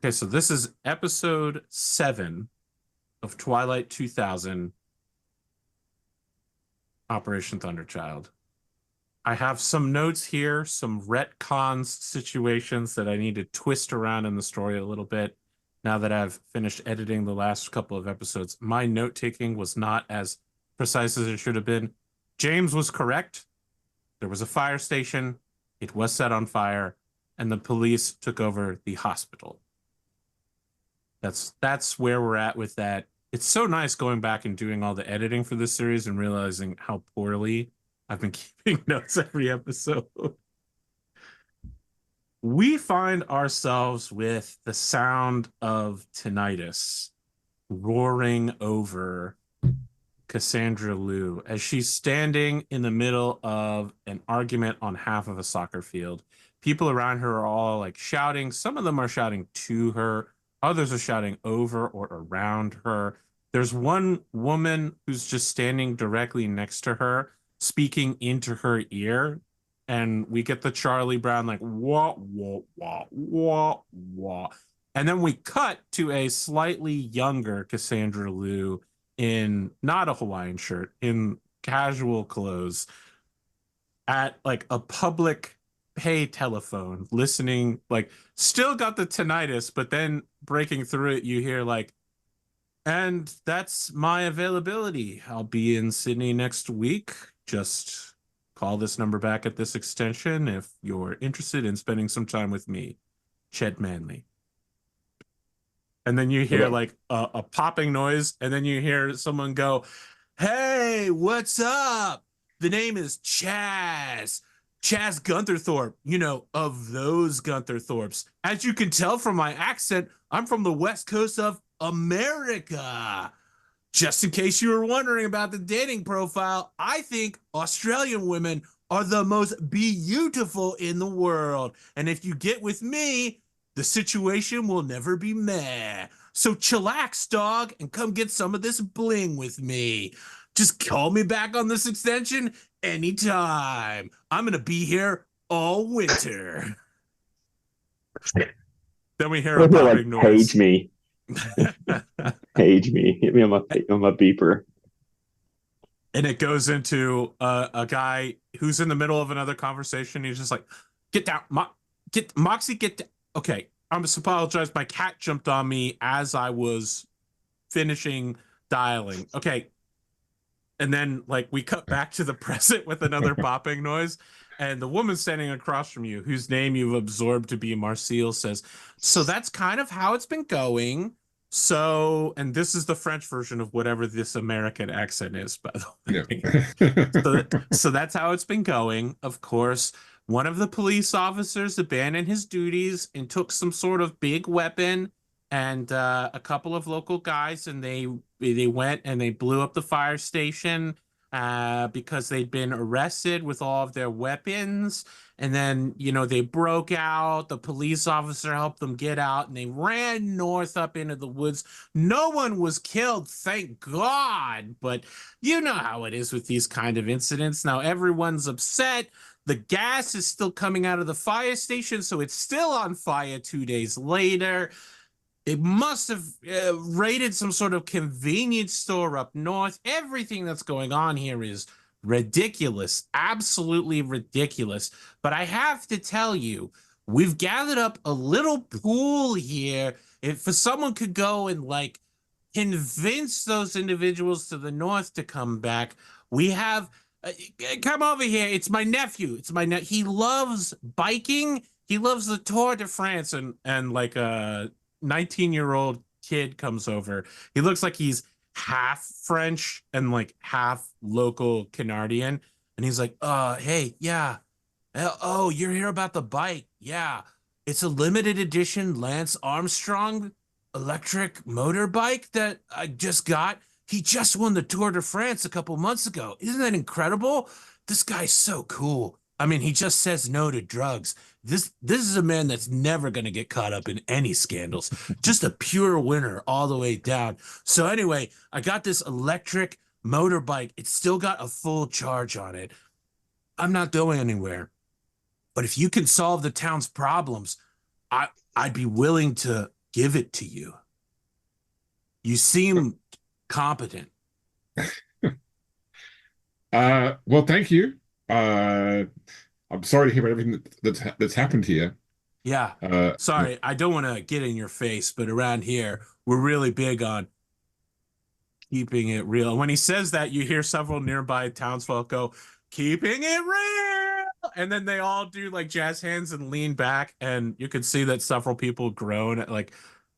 Okay, so this is episode 7 of Twilight 2000, Operation Thunderchild. I have some notes here, some retcons situations that I need to twist around in the story a little bit now that I've finished editing the last couple of episodes. My note-taking was not as precise as it should have been. James was correct. There was a fire station. It was set on fire, and the police took over the hospital. That's where we're at with that. It's so nice going back and doing all the editing for this series and realizing how poorly I've been keeping notes every episode. We find ourselves with the sound of tinnitus roaring over Cassandra Liew as she's standing in the middle of an argument on half of a soccer field. People around her are all like shouting. Some of them are shouting to her. Others are shouting over or around her. There's one woman who's just standing directly next to her, speaking into her ear. And we get the Charlie Brown, like, wah, wah, wah, wah, wah. And then we cut to a slightly younger Cassandra Liew in not a Hawaiian shirt, in casual clothes, at like a public pay telephone, listening, like still got the tinnitus, but then breaking through it, you hear like, and that's my availability. I'll be in Sydney next week. Just call this number back at this extension if you're interested in spending some time with me, Chet Manley. And then you hear like a popping noise, and then you hear someone go, hey, what's up? The name is Chaz Gunther Thorpe, you know, of those Gunther Thorpes. As you can tell from my accent, I'm from the west coast of America. Just in case you were wondering about the dating profile, I think Australian women are the most beautiful in the world. And if you get with me, the situation will never be meh. So chillax, dog, and come get some of this bling with me. Just call me back on this extension anytime. I'm going to be here all winter. Then we hear a popping noise. Page me. Page me. Hit me on my beeper. And it goes into a guy who's in the middle of another conversation. He's just like, get down. Moxie, get down. Okay, I must apologize. My cat jumped on me as I was finishing dialing. Okay. And then, like, we cut back to the present with another popping noise. And the woman standing across from you, whose name you've absorbed to be Marcille, says, so that's kind of how it's been going. So, and this is the French version of whatever this American accent is, by the way. Yeah. so that's how it's been going. Of course, one of the police officers abandoned his duties and took some sort of big weapon and a couple of local guys, and they went and they blew up the fire station because they'd been arrested with all of their weapons. And then, you know, they broke out. The police officer helped them get out, and they ran north up into the woods. No one was killed, thank God. But you know how it is with these kind of incidents. Now everyone's upset. The gas is still coming out of the fire station, so it's still on fire 2 days later. It must have raided some sort of convenience store up north. Everything that's going on here is ridiculous, absolutely ridiculous. But I have to tell you, we've gathered up a little pool here. If someone could go and like convince those individuals to the north to come back, we have come over here. It's my nephew. He loves biking. He loves the Tour de France, and like a 19-year-old kid comes over. He looks like he's half French and like half local Canadian. And he's like, hey, yeah. Oh, you're here about the bike. Yeah. It's a limited edition Lance Armstrong electric motorbike that I just got. He just won the Tour de France a couple months ago. Isn't that incredible? This guy's so cool. I mean, he just says no to drugs. This is a man that's never going to get caught up in any scandals. Just a pure winner all the way down. So anyway, I got this electric motorbike. It's still got a full charge on it. I'm not going anywhere. But if you can solve the town's problems, I'd be willing to give it to you. You seem competent. Well, thank you. I'm sorry to hear about everything that's happened here. Yeah. Sorry, I don't want to get in your face, but around here, we're really big on keeping it real. And when he says that, you hear several nearby townsfolk go, keeping it real. And then they all do like jazz hands and lean back. And you can see that several people groan at like,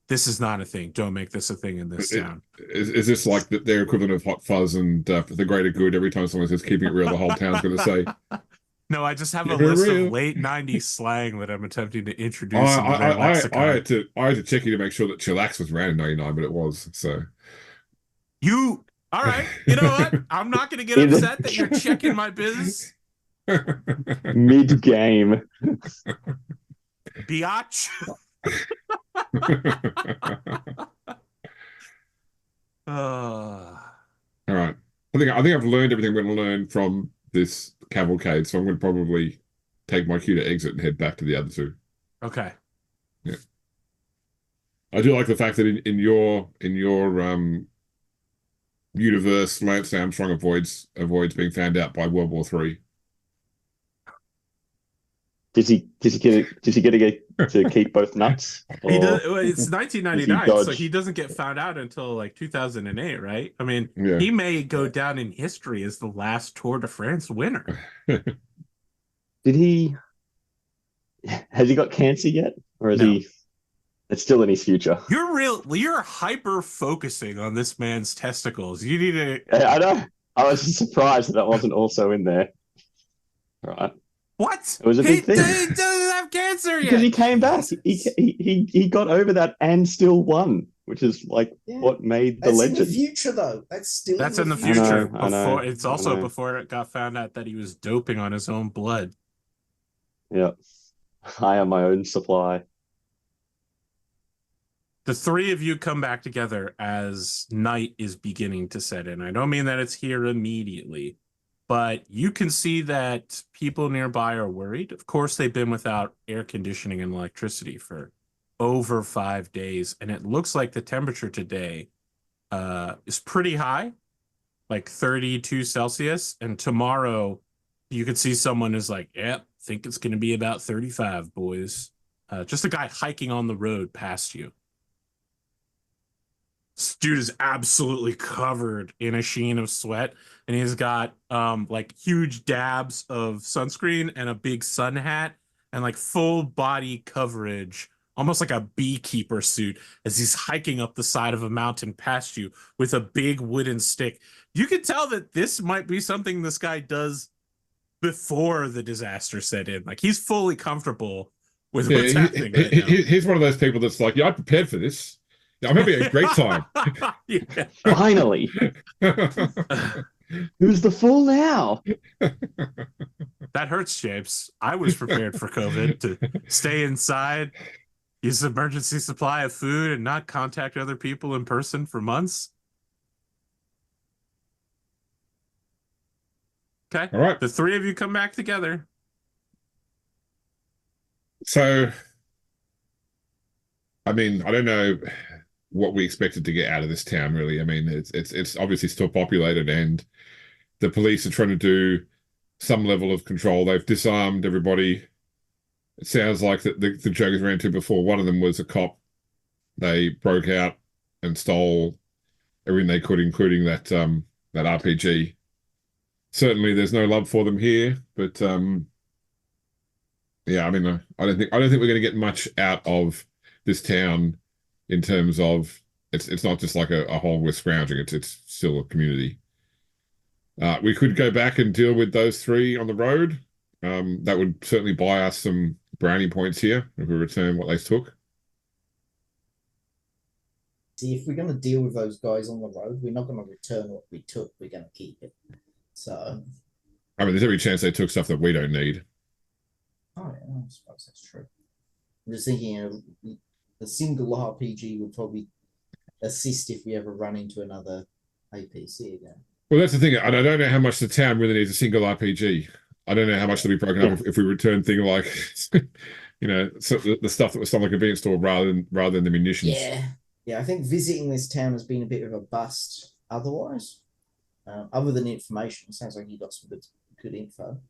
this is not a thing. Don't make this a thing in this town. Is this like their equivalent of Hot Fuzz and for the greater good? Every time someone says keeping it real, the whole town's going to say. No, I just have a list of late 90s slang that I'm attempting to introduce into their lexicon. I had to check you to make sure that Chillax was around in 99, but it was, so. All right, you know what? I'm not going to get upset that you're checking my biz. Mid-game. Biatch. All right. I think I've learned everything I'm going to learn from this cavalcade, so I'm going to probably take my cue to exit and head back to the other two. Okay. Yeah. I do like the fact that in your universe, Lance Armstrong avoids being found out by World War III. Does he get to keep both nuts? He does. It's 1999, so he doesn't get found out until like 2008, right? I mean, he may go down in history as the last Tour de France winner. Has he got cancer yet, or is he? It's still in his future. You're hyper focusing on this man's testicles. You need to. I know. I was surprised that wasn't also in there. All right. What? It was a big thing. He doesn't have cancer yet. Because he came back. He got over that and still won, which is like what made the legend. That's in the future, though. That's in the future. I know. It's also before it got found out that he was doping on his own blood. Yeah. I am my own supply. The three of you come back together as night is beginning to set in. I don't mean that it's here immediately, but you can see that people nearby are worried. Of course, they've been without air conditioning and electricity for over 5 days, and it looks like the temperature today is pretty high, like 32 Celsius, and tomorrow you could see someone is like, yep, think it's going to be about 35, boys. Just a guy hiking on the road past you. This dude is absolutely covered in a sheen of sweat, and he's got like huge dabs of sunscreen and a big sun hat and like full body coverage, almost like a beekeeper suit, as he's hiking up the side of a mountain past you with a big wooden stick. You can tell that this might be something this guy does before the disaster set in. Like, he's fully comfortable with what's happening right now. He's one of those people that's like, yeah, I prepared for this. I'm having a great time. Finally. Who's the fool now? That hurts, James. I was prepared for COVID to stay inside, use an emergency supply of food, and not contact other people in person for months. Okay. All right. The three of you come back together. So, I mean, I don't know what we expected to get out of this town, really. I mean, it's obviously still populated, and the police are trying to do some level of control. They've disarmed everybody. It sounds like that the Jokers ran to before. One of them was a cop. They broke out and stole everything they could, including that RPG. Certainly, there's no love for them here, but yeah, I mean, I don't think we're going to get much out of this town in terms of it's not just like a hole we're scrounging. It's still a community. We could go back and deal with those three on the road. That would certainly buy us some brownie points here if we return what they took. See, if we're going to deal with those guys on the road, we're not going to return what we took. We're going to keep it. So, I mean, there's every chance they took stuff that we don't need. Oh, yeah, I suppose that's true. I'm just thinking a single RPG would probably assist if we ever run into another APC again. Well, that's the thing. I don't know how much the town really needs a single RPG. I don't know how much they'll be broken up if we return things like so the stuff that was from the convenience store rather than the munitions. Yeah. I think visiting this town has been a bit of a bust. Otherwise, other than information, it sounds like you got some good info.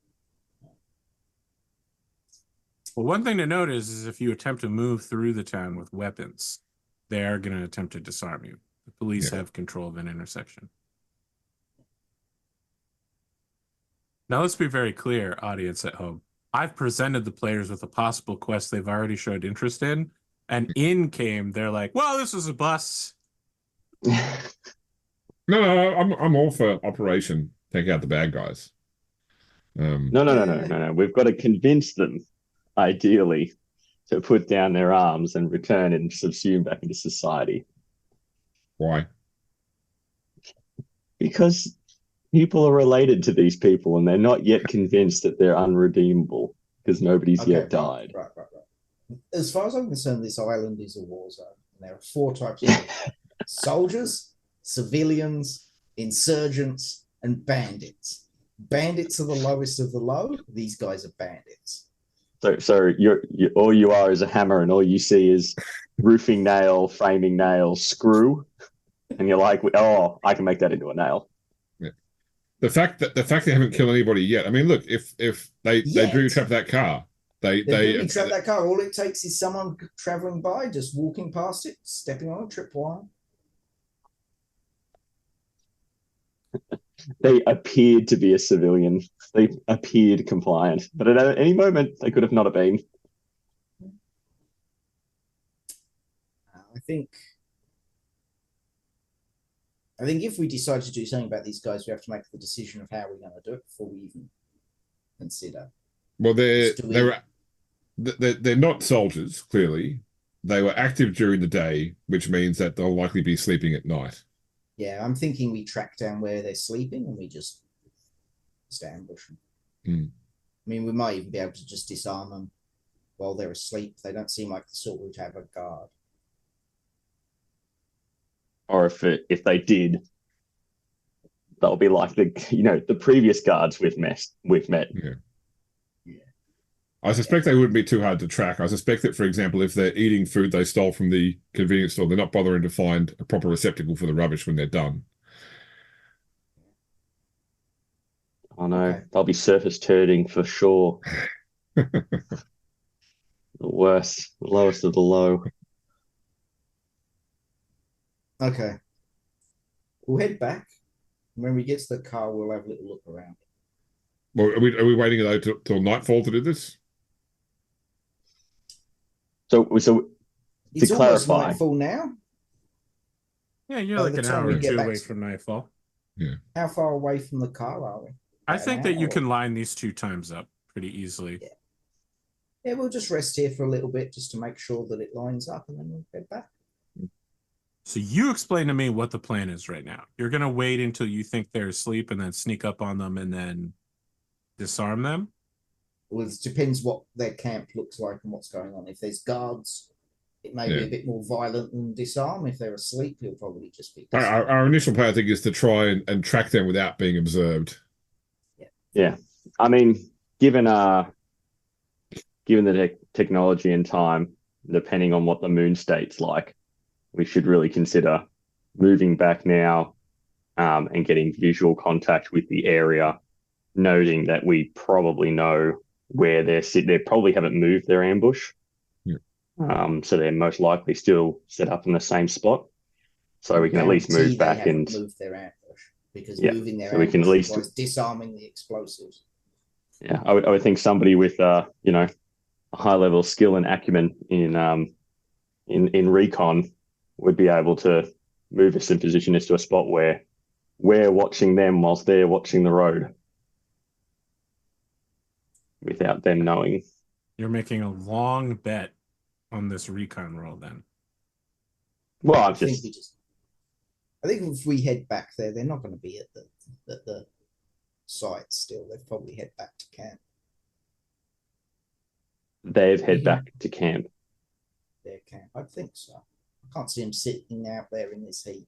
Well, one thing to note is if you attempt to move through the town with weapons, they are going to attempt to disarm you. The police have control of an intersection. Now, let's be very clear, audience at home. I've presented the players with a possible quest they've already showed interest in, and in came, they're like, well, this is a bust. No, I'm all for operation. Take out the bad guys. No. We've got to convince them, ideally, to put down their arms and return and subsume back into society. Why? Because people are related to these people and they're not yet convinced that they're unredeemable because nobody's yet died. Right. As far as I'm concerned, this island is a war zone. And there are 4 types of people. Soldiers, civilians, insurgents, and bandits. Bandits are the lowest of the low. These guys are bandits. So you're all you are is a hammer, and all you see is roofing nail, framing nail, screw, and you're like, oh, I can make that into a nail. Yeah. The fact they haven't killed anybody yet. I mean, look, if they do trap that car, they trap that car. All it takes is someone traveling by, just walking past it, stepping on a tripwire. They appeared to be a civilian. They appeared compliant, but at any moment they could have not have been. I think if we decide to do something about these guys, we have to make the decision of how we're going to do it before we even consider. Well, they're not soldiers. Clearly, they were active during the day, which means that they'll likely be sleeping at night. Yeah, I'm thinking we track down where they're sleeping and we just ambush them. I mean, we might even be able to just disarm them while they're asleep. They don't seem like the sort who'd have a guard. Or if they did, they'll be like the previous guards we've met. Yeah. I suspect they wouldn't be too hard to track. I suspect that, for example, if they're eating food they stole from the convenience store, they're not bothering to find a proper receptacle for the rubbish when they're done. Oh no, okay. They'll be surface turding for sure. The worst, the lowest of the low. Okay. We'll head back. When we get to the car, we'll have a little look around. Well, are we waiting though till nightfall to do this? So it's to almost clarify, nightfall now. Yeah, you're like an hour or 2 away from nightfall. Yeah. How far away from the car are we? I think that you can line these 2 times up pretty easily. Yeah, we'll just rest here for a little bit just to make sure that it lines up, and then we'll head back. So you explain to me what the plan is right now. You're going to wait until you think they're asleep and then sneak up on them and then disarm them? Well, it depends what their camp looks like and what's going on. If there's guards, it may be a bit more violent than disarm. If they're asleep, he'll probably just be disarmed. Our initial plan, I think, is to try and track them without being observed. Yeah. I mean, given the technology and time, depending on what the moon state's like, we should really consider moving back now and getting visual contact with the area, noting that we probably know where they're sitting. They probably haven't moved their ambush. So they're most likely still set up in the same spot. So we can at least move back and move their ambush, because moving their so we can at least was disarming the explosives. Yeah, I would think somebody with a high level of skill and acumen in recon would be able to move us and position us to a spot where we're watching them whilst they're watching the road without them knowing. You're making a long bet on this recon roll then. Well, I think if we head back there, they're not going to be at the site still. They'll probably head back to camp. They've head back to camp. Their camp, I think so. I can't see them sitting out there in this heat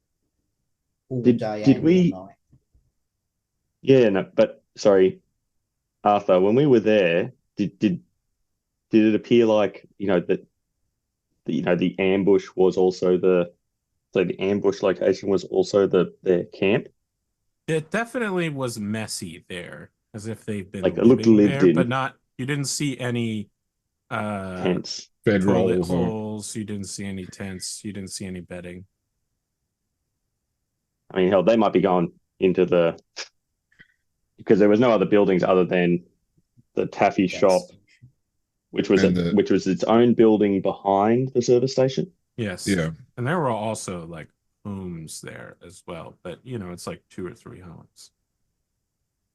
all day and all night. Yeah, no, but sorry, Arthur, when we were there, did did it appear like, the ambush was also the ambush location was also their camp? It definitely was messy there, as if they've been Like, it looked living lived there, in. but not. You didn't see any Tents. toilet Bedrolls or holes. You didn't see any tents. You didn't see any bedding. I mean, hell, they might be going into because there was no other buildings other than the taffy shop, which was and its own building behind the service station. Yes. yeah. And there were also like homes there as well, but it's like 2 or 3 homes.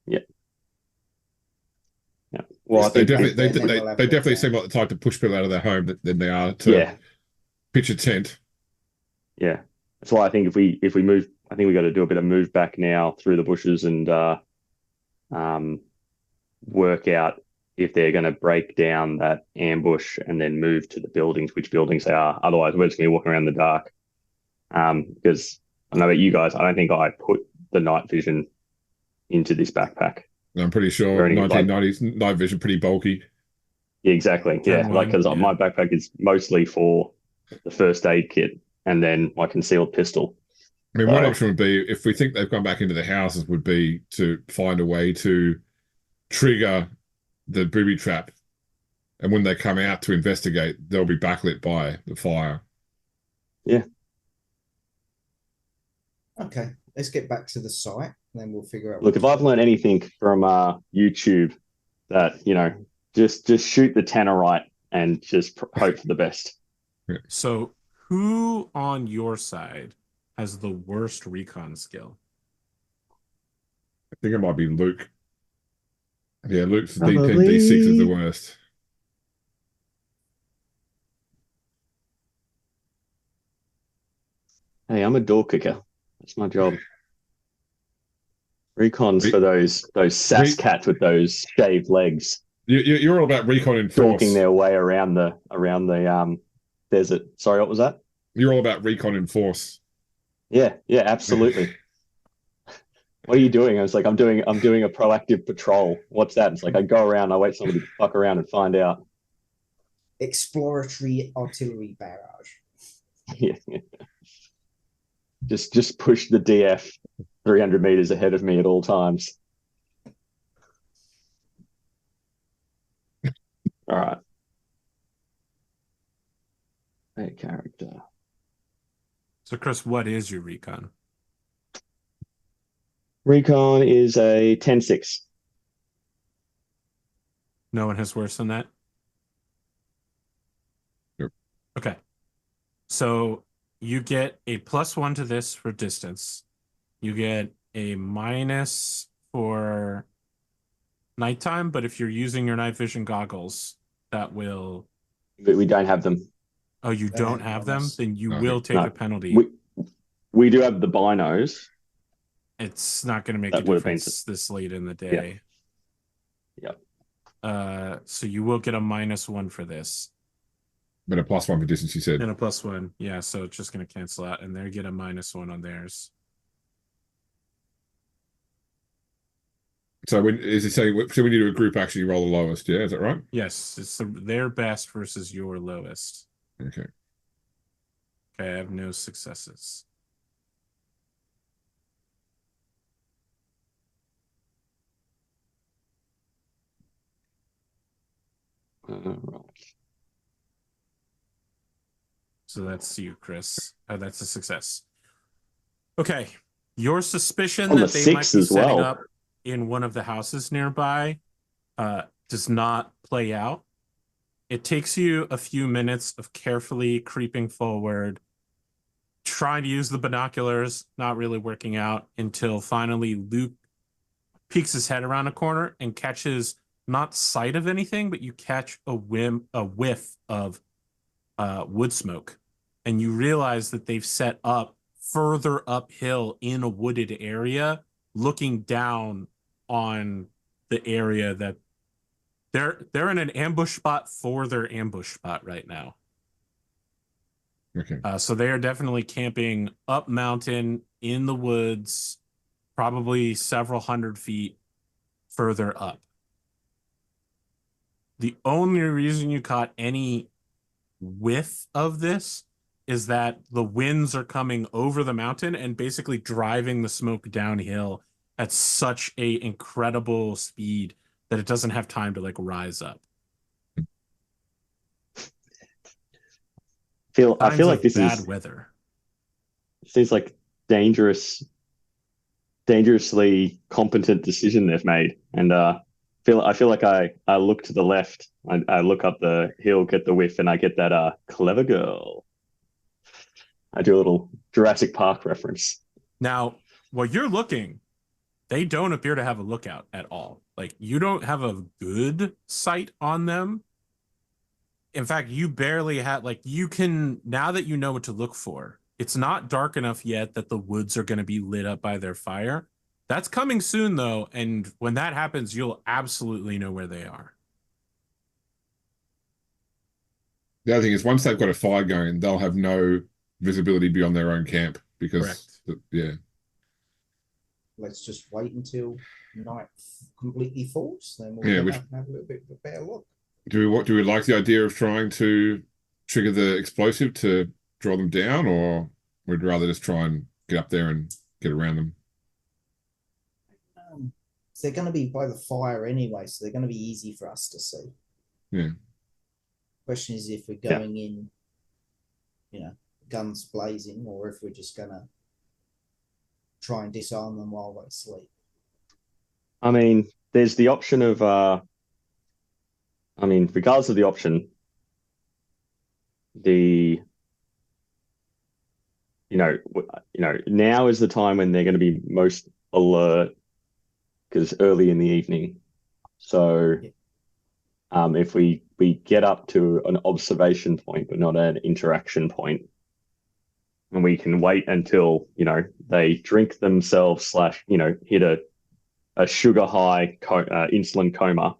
Yeah. Yeah. Well, I They think definitely seem like the type to push people out of their home than they are to pitch a tent. Yeah. That's why I think if we move, I think we got to do a bit of move back now through the bushes and work out if they're going to break down that ambush and then move to the buildings, which buildings they are. Otherwise, we're just going to be walking around in the dark. Because I know about you guys, I don't think I put the night vision into this backpack. I'm pretty sure 1990s night vision pretty bulky. Yeah, exactly. Yeah, because my backpack is mostly for the first aid kit and then my concealed pistol. I mean, one option would be, if we think they've gone back into the houses, would be to find a way to trigger the booby trap, and when they come out to investigate, they'll be backlit by the fire. Yeah. Okay, let's get back to the site, and then we'll figure out. Look, if I've learned anything from YouTube, that just shoot the tannerite and just hope for the best. Yeah. So, who on your side has the worst recon skill? I think it might be Luke. Yeah, Luke's Probably. D10, D6 is the worst. Hey, I'm a door kicker. That's my job. Recon's for those sass cats with those shaved legs. You're all about recon in force. Stalking their way around the desert. Sorry, what was that? You're all about recon in force. Yeah, absolutely. What are you doing? I was like, I'm doing a proactive patrol. What's that? It's like I go around, I wait somebody to fuck around and find out. Exploratory artillery barrage. Yeah. Just push the DF 300 meters ahead of me at all times. All right. A character. So, Chris, what is your recon? Recon is a 10-6. No one has worse than that? Yep. Okay. So you get a +1 to this for distance. You get a minus for nighttime, but if you're using your night vision goggles, that will... But we don't have them. Oh, you don't have them? Then you will take a penalty. We do have the binos. It's not going to make a difference this late in the day. Yeah. So you will get a -1 for this. But a +1 for distance, you said. And a +1. Yeah, so it's just going to cancel out, and they get a -1 on theirs. So is it saying, so we need to group actually roll the lowest, yeah? Is that right? Yes, it's their best versus your lowest. Okay. Okay, I have no successes. Right. So that's you, Chris. That's a success. Okay. Your suspicion that they might be setting up in one of the houses nearby does not play out. It takes you a few minutes of carefully creeping forward, trying to use the binoculars, not really working out, until finally Luke peeks his head around a corner and catches not sight of anything, but you catch a whiff of wood smoke. And you realize that they've set up further uphill in a wooded area, looking down on the area that they're in an ambush spot for their ambush spot right now. Okay. So they are definitely camping up mountain in the woods, probably several hundred feet further up. The only reason you caught any whiff of this is that the winds are coming over the mountain and basically driving the smoke downhill at such a incredible speed that it doesn't have time to like rise up. I feel like this bad is weather. seems like dangerously competent decision they've made, and I feel like I look to the left, I look up the hill, get the whiff, and I get that clever girl. I do a little Jurassic Park reference. Now, while you're looking, they don't appear to have a lookout at all. Like, you don't have a good sight on them. In fact, you barely have, like, you can, now that you know what to look for, it's not dark enough yet that the woods are going to be lit up by their fire. That's coming soon, though, and when that happens, you'll absolutely know where they are. The other thing is, once they've got a fire going, they'll have no visibility beyond their own camp because, yeah. Let's just wait until night completely falls. Then we'll Yeah, have a little bit of a better look. Do we like the idea of trying to trigger the explosive to draw them down, or we'd rather just try and get up there and get around them? They're going to be by the fire anyway, so they're going to be easy for us to see. Yeah. Question is if we're going in, guns blazing, or if we're just going to try and disarm them while they sleep. I mean, there's the option of, regardless of the option, now is the time when they're going to be most alert because it's early in the evening. So, if we get up to an observation point, but not an interaction point, and we can wait until, they drink themselves / hit a sugar high insulin coma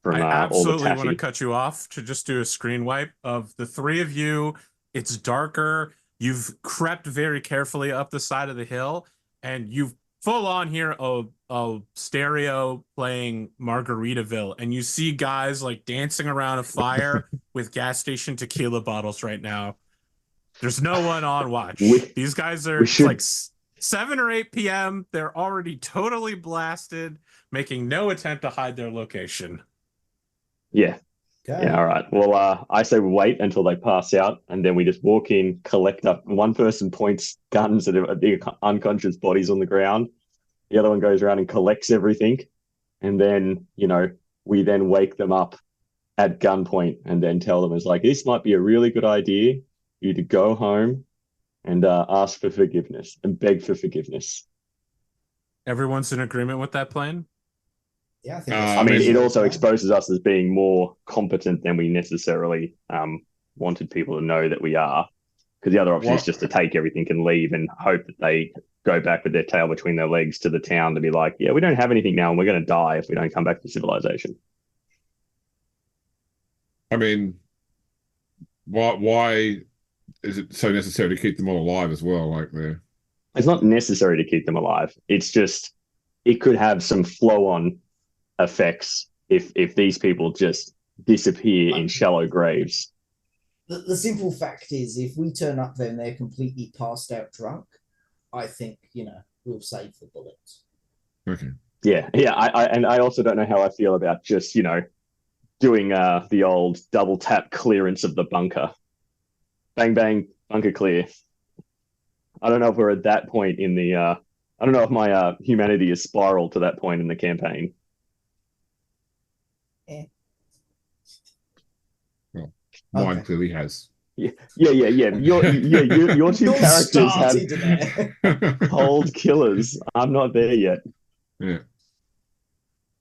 from I all the absolutely taffy. want to cut you off to just do a screen wipe of the three of you. It's darker. You've crept very carefully up the side of the hill, and you've full on here a stereo playing Margaritaville, and you see guys like dancing around a fire with gas station tequila bottles right now. There's no one on watch. These guys are like 7 or 8 p.m. They're already totally blasted, making no attempt to hide their location. Yeah. Okay. Yeah, all right. Well, I say we wait until they pass out, and then we just walk in, collect up. One person points guns at the unconscious bodies on the ground. The other one goes around and collects everything. And then, we then wake them up at gunpoint and then tell them, it's like, this might be a really good idea for you to go home and ask for forgiveness and beg for forgiveness. Everyone's in agreement with that plan? Yeah, I think I mean, it also exposes us as being more competent than we necessarily wanted people to know that we are. Because the other option is just to take everything and leave and hope that they go back with their tail between their legs to the town to be like, yeah, we don't have anything now and we're going to die if we don't come back to civilization. I mean, why is it so necessary to keep them all alive as well? Like, it's not necessary to keep them alive. It's just, it could have some flow-on effects if these people just disappear in shallow graves. The simple fact is, if we turn up there and they're completely passed out drunk, I think, we'll save the bullets. Okay. Yeah. I also don't know how I feel about just, doing the old double tap clearance of the bunker. Bang, bang, bunker clear. I don't know if we're at that point in the, I don't know if my humanity has spiraled to that point in the campaign. Well, mine clearly has. Yeah. Your two characters have cold killers. I'm not there yet. Yeah.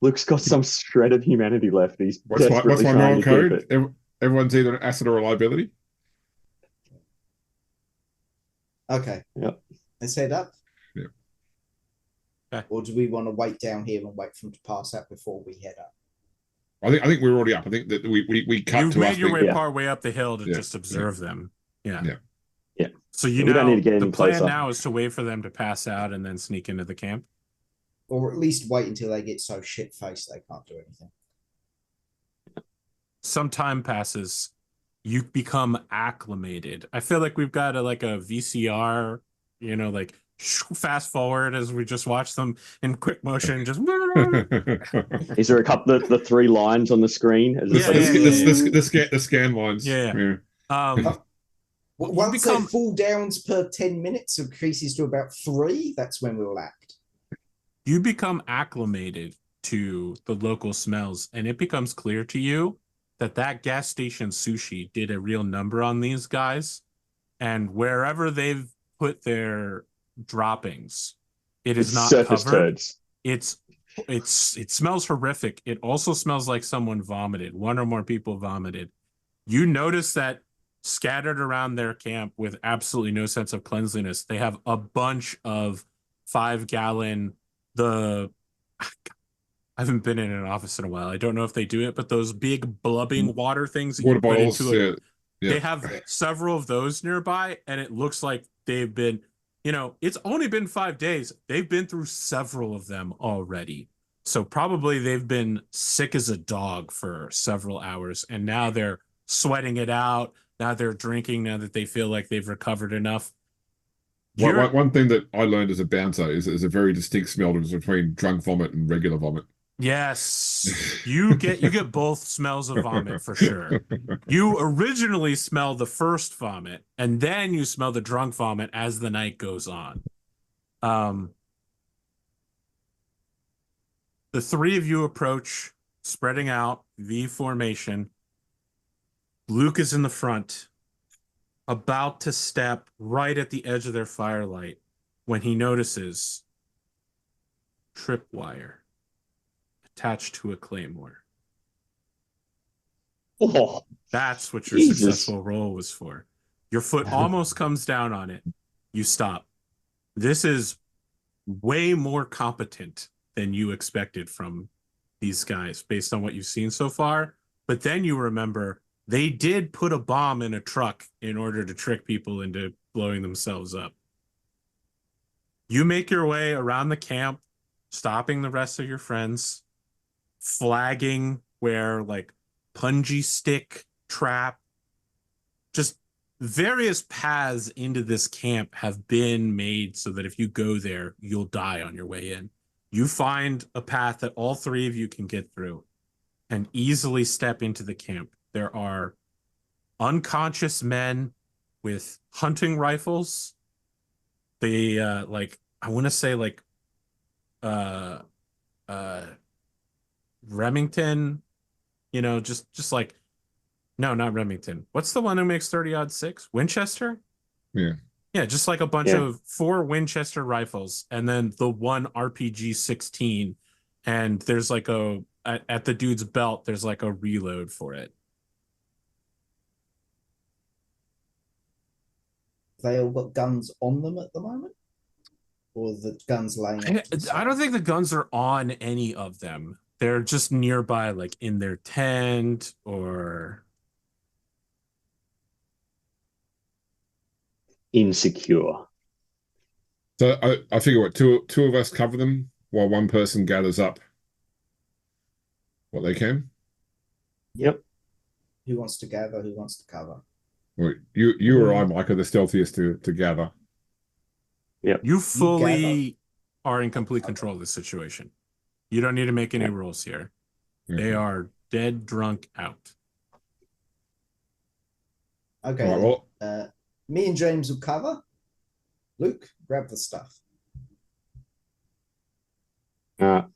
Luke's got some shred of humanity left. He's what's my moral code? Everyone's either an asset or a liability. Okay. Yep. Let's head up. Yeah. Okay. Or do we want to wait down here and wait for them to pass out before we head up? I think we're already up. I think that we cut You've to made us. your way part way up the hill to just observe them. Yeah. So we don't need to get any the plan closer. now is to wait for them to pass out and then sneak into the camp. Or at least wait until they get so shit-faced they can't do anything. some time passes. You become acclimated. I feel like we've got like a VCR, like fast forward as we just watch them in quick motion. Just Is there a couple the 3 lines on the screen? As Yeah, the scan lines. Yeah. Once they fall downs per 10 minutes, it increases to about 3. That's when we'll act. You become acclimated to the local smells, and it becomes clear to you that gas station sushi did a real number on these guys, and wherever they've put their droppings, it's not surface covered. Turds. It smells horrific. It also smells like someone vomited. 1 or more people vomited. You notice that scattered around their camp with absolutely no sense of cleanliness, they have a bunch of 5-gallon, I haven't been in an office in a while. I don't know if they do it, but those big blubbing water things that water you put bottles, into it, yeah. they have several of those nearby, and it looks like they've been, it's only been 5 days. They've been through several of them already. So probably they've been sick as a dog for several hours, and now they're sweating it out. Now they're drinking, now that they feel like they've recovered enough. One thing that I learned as a bouncer is a very distinct smell between drunk vomit and regular vomit. Yes, you get both smells of vomit for sure. You originally smell the first vomit, and then you smell the drunk vomit as the night goes on. The 3 of you approach, spreading out, V formation. Luke is in the front, about to step right at the edge of their firelight when he notices tripwire attached to a claymore. Oh, that's what your successful roll was for. Your foot almost comes down on it. You stop. This is way more competent than you expected from these guys based on what you've seen so far. But then you remember they did put a bomb in a truck in order to trick people into blowing themselves up. You make your way around the camp, stopping the rest of your friends, flagging where like punji stick trap, just various paths into this camp have been made so that if you go there, you'll die on your way in. You find a path that all 3 of you can get through and easily step into the camp. There are unconscious men with hunting rifles. They like, I want to say like Remington, just like, no, not Remington. What's the one who makes 30-06? Winchester? Yeah. Yeah, just like a bunch of 4 Winchester rifles and then the 1 RPG-16. And there's like at the dude's belt, there's like a reload for it. They all got guns on them at the moment? Or the guns laying I don't think the guns are on any of them. They're just nearby, like in their tent or insecure. So I figure what two of us cover them while one person gathers up what they can. Yep. Who wants to gather? Who wants to cover? Well, you or I, Mike, are the stealthiest to gather. Yep. You fully are in complete control of the situation. You don't need to make any rules here. They are dead drunk out. Okay. Right, well, me and James will cover. Luke, grab the stuff. Go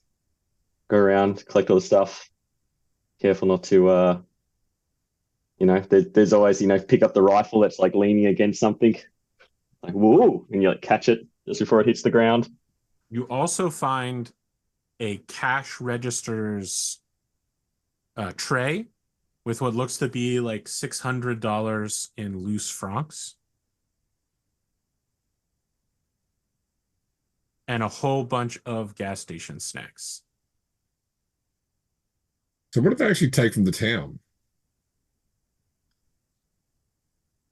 around, collect all the stuff. Careful not to, there's always, pick up the rifle that's like leaning against something. Like, whoa, and you like catch it just before it hits the ground. You also find a cash register's tray with what looks to be like $600 in loose francs. And a whole bunch of gas station snacks. So what did they actually take from the town?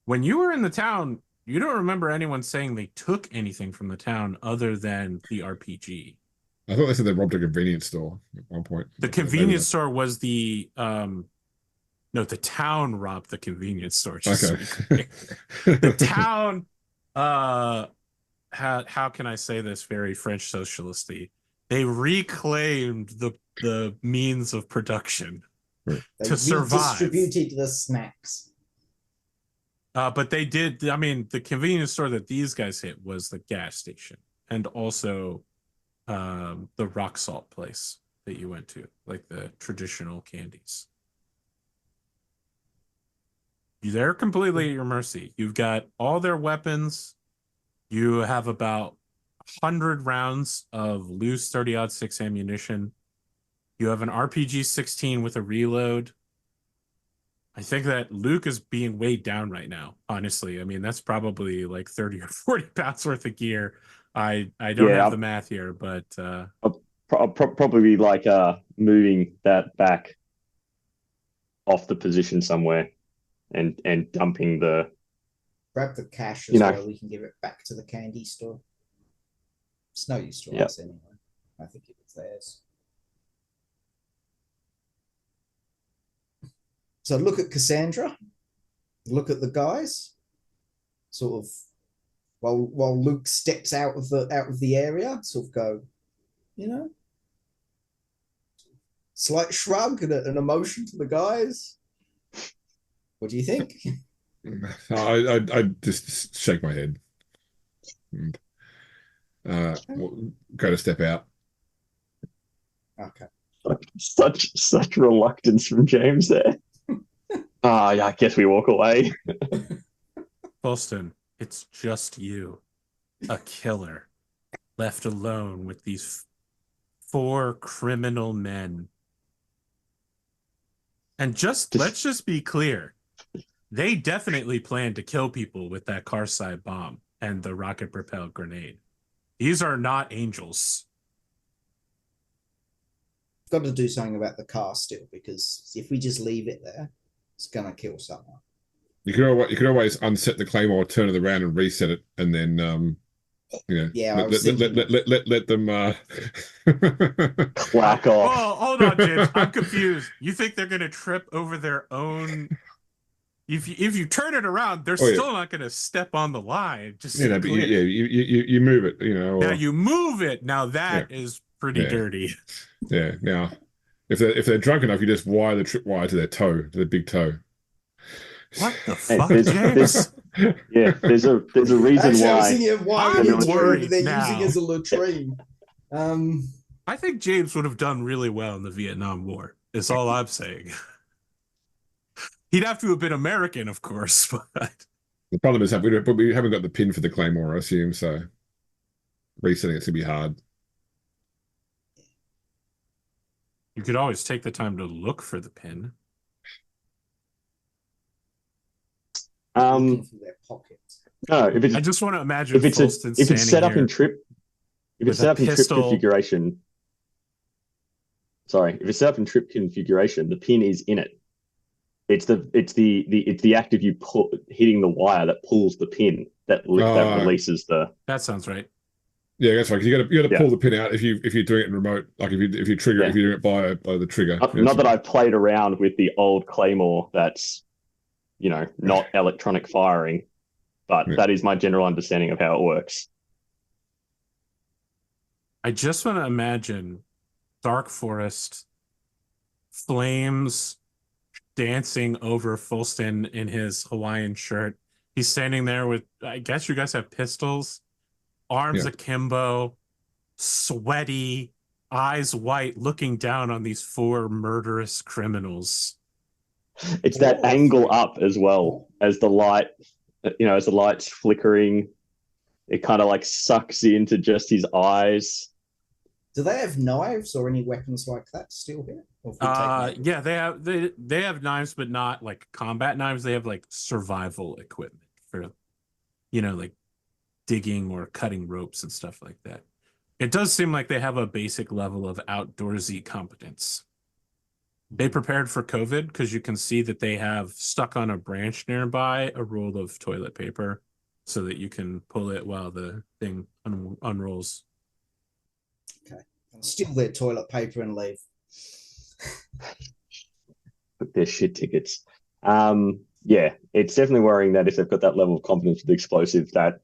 When you were in the town, you don't remember anyone saying they took anything from the town other than the RPG. I thought they said they robbed a convenience store at one point. The convenience store was the No, the town robbed the convenience store. Just Okay. to be clear. The town, how can I say this very French socialisty? They reclaimed the means of production They to survive. redistributed the snacks. But they did. I mean, the convenience store that these guys hit was the gas station, and also the rock salt place that you went to, like the traditional candies. They're completely at your mercy. You've got all their weapons. You have about 100 rounds of loose 30-06 ammunition. You have an RPG-16 with a reload. I think that Luke is being weighed down right now, honestly. I mean, that's probably like 30 or 40 pounds worth of gear. I don't have the math here, but... I'll probably like moving that back off the position somewhere and dumping the... Grab the cash as well. We can give it back to the candy store. It's no use to us anyway. I think it was theirs. So look at Cassandra. Look at the guys. Sort of while Luke steps out of the area, sort of go, you know, slight shrug and an emotion to the guys. What do you think? I just shake my head. And, go to step out. Okay. Such reluctance from James there. Yeah, I guess we walk away. Fulston, it's just you, a killer, left alone with these 4 criminal men. And let's just be clear. They definitely planned to kill people with that car side bomb and the rocket propelled grenade. These are not angels. Got to do something about the car still, because if we just leave it there, it's gonna kill someone. You could always unset the claymore, turn it around, and reset it, and then let them clack off. Oh, hold on, James. I'm confused. You think they're gonna trip over their own? If you turn it around, they're still not gonna step on the line. Just but you move it. Now you move it. Now that is pretty dirty. Yeah. Now, if they're drunk enough, you just wire the tripwire to their toe, to the big toe. What the fuck, James? There's a reason Actually, why. I was thinking of why they're now. using as a latrine. I think James would have done really well in the Vietnam War. Is all I'm saying. He'd have to have been American, of course, but the problem is that we haven't got the pin for the claymore, I assume. So resetting it's gonna be hard. you could always take the time to look for the pin. Looking through their pockets. No, if it's, I just want to imagine if it's set up in trip, if it's set up in trip configuration. Sorry, if it's set up in trip configuration, the pin is in it. It's the act of you hitting the wire that pulls the pin that releases the. That sounds right. Yeah, that's right. You got to pull the pin out if you're doing it in remote. Like if you trigger if you're doing it by the trigger. Not that I've played around with the old claymore. That's not electronic firing, but that is my general understanding of how it works. I just want to imagine dark forest, flames dancing over Fulston in his Hawaiian shirt. He's standing there with, I guess you guys have pistols, arms akimbo, sweaty, eyes white, looking down on these 4 murderous criminals. It's that angle up as well as the light, as the light's flickering, it kind of like sucks into just his eyes. Do they have knives or any weapons like that still here? Yeah, they have knives, but not like combat knives. They have like survival equipment for, like digging or cutting ropes and stuff like that. It does seem like they have a basic level of outdoorsy competence. They prepared for COVID because you can see that they have stuck on a branch nearby a roll of toilet paper so that you can pull it while the thing unrolls. Okay. And steal their toilet paper and leave. book their shit tickets. Yeah, it's definitely worrying that if they've got that level of confidence with explosives, that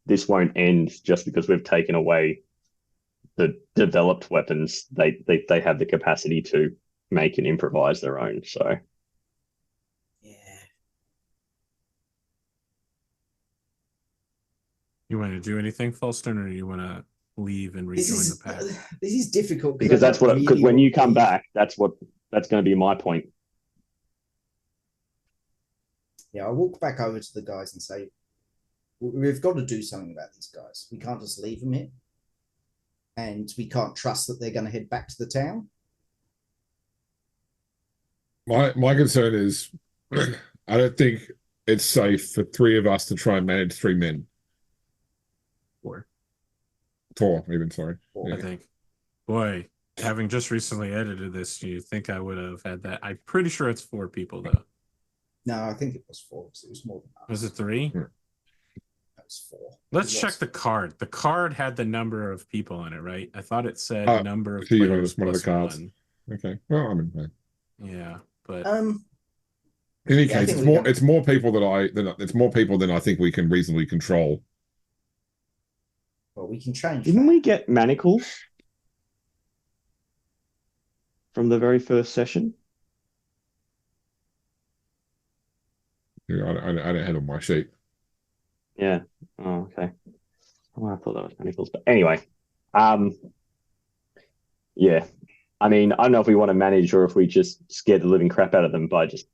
this won't end just because we've taken away the developed weapons. They have the capacity to make and improvise their own. So Yeah. You want to do anything, Fulston, or you want to leave and rejoin the pack? This is difficult because that's what because when you come back, that's going to be my point. Yeah, I'll walk back over to the guys and say, we've got to do something about these guys. We can't just leave them here. And we can't trust that they're going to head back to the town. My concern is I don't think it's safe for 3 of us to try and manage 3 men. 4, even, sorry. I think. Boy, having just recently edited this, you think I would have had that? I'm pretty sure it's 4 people, though. No, I think it was 4. It was more than that. Was it 3? Yeah. That was 4. Let's check the card. The card had the number of people on it, right? I thought it said number of players one of the cards. 1. Okay. Well, I mean, yeah, but in any case, it's more people than I think we can reasonably control. Well, we can change. Didn't we get manacles from the very first session? Yeah, I don't have on my sheet. Yeah. Oh, okay. Oh, I thought that was manacles, but anyway, yeah. I mean, I don't know if we want to manage or if we just scare the living crap out of them by just,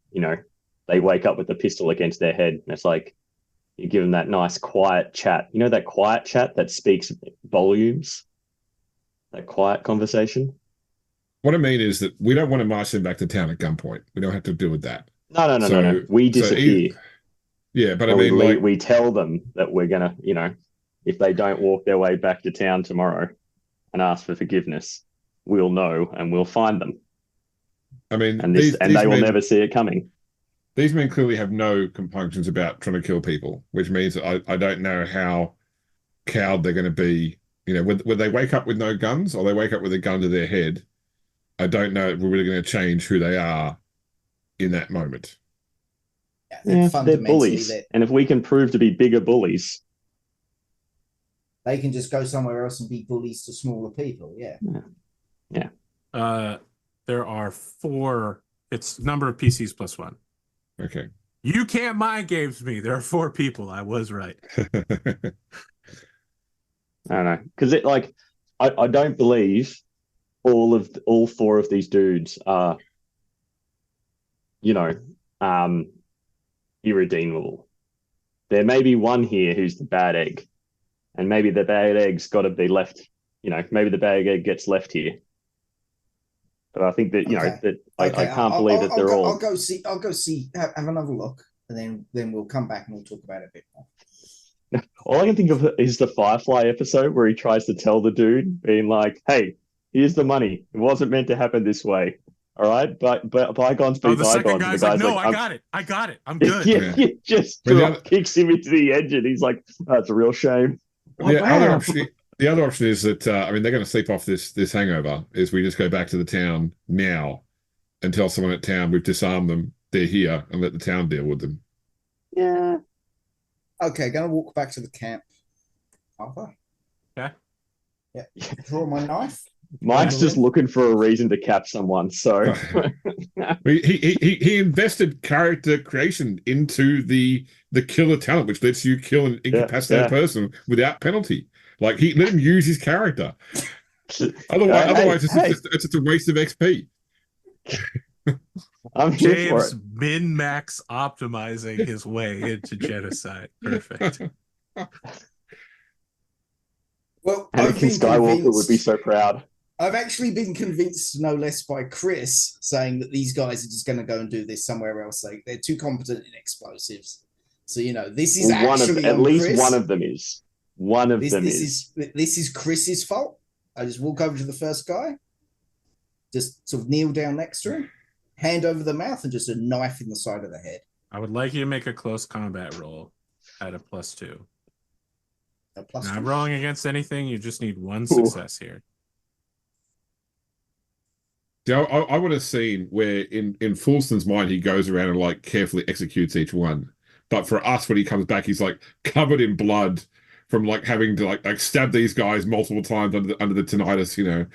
they wake up with a pistol against their head, and it's like you give them that nice quiet chat. You know, that quiet chat that speaks volumes. That quiet conversation. What I mean is that we don't want to march them back to town at gunpoint. We don't have to deal with that. No. We disappear. Yeah, but I mean, we tell them that we're gonna, if they don't walk their way back to town tomorrow and ask for forgiveness, we'll know and we'll find them. I mean, and they will never see it coming. These men clearly have no compunctions about trying to kill people, which means that I don't know how cowed they're going to be. When they wake up with no guns or they wake up with a gun to their head, I don't know if we're really going to change who they are in that moment. Yeah, they're bullies. And if we can prove to be bigger bullies, they can just go somewhere else and be bullies to smaller people. Yeah. There are 4. It's number of PCs plus 1. Okay. You can't mind games me. There are 4 people. I was right. I don't know, because I don't believe all 4 of these dudes are, irredeemable. There may be one here who's the bad egg, and maybe the bad egg's got to be left. Maybe the bad egg gets left here. But I think that I can't believe that they're all. I'll go see. Have another look, and then we'll come back and we'll talk about it a bit more. All I can think of is the Firefly episode where he tries to tell the dude, being like, "Hey, here's the money. It wasn't meant to happen this way. All right, but bygones be bygones." The second guy's like, "No, I got it. I'm good." Yeah. Just kicks him into the edge, and he's like, "That's a real shame." The other option is that they're going to sleep off this hangover. Is we just go back to the town now and tell someone at town we've disarmed them. They're here, and let the town deal with them. Yeah. Okay, gonna walk back to the camp. Arthur. Yeah. Yeah. Draw my knife. Mike's just looking for a reason to catch someone. So he invested character creation into the killer talent, which lets you kill an incapacitated person without penalty. Like, he let him use his character. Otherwise, it's just a waste of XP. I'm here for James it. min-max optimizing his way into genocide. Perfect. Well, Anakin Skywalker would be so proud. I've actually been convinced, no less, by Chris, saying that these guys are just going to go and do this somewhere else. Like, they're too competent in explosives. So, this is at least Chris. One of them is. This is Chris's fault. I just walk over to the first guy, just sort of kneel down next to him, hand over the mouth, and just a knife in the side of the head. I would like you to make a close combat roll at a +2. Not rolling against anything. You just need 1 success here. See, I would have seen where in Fulston's mind he goes around and like carefully executes each one, but for us when he comes back he's like covered in blood from like having to like stab these guys multiple times under the tinnitus, you know.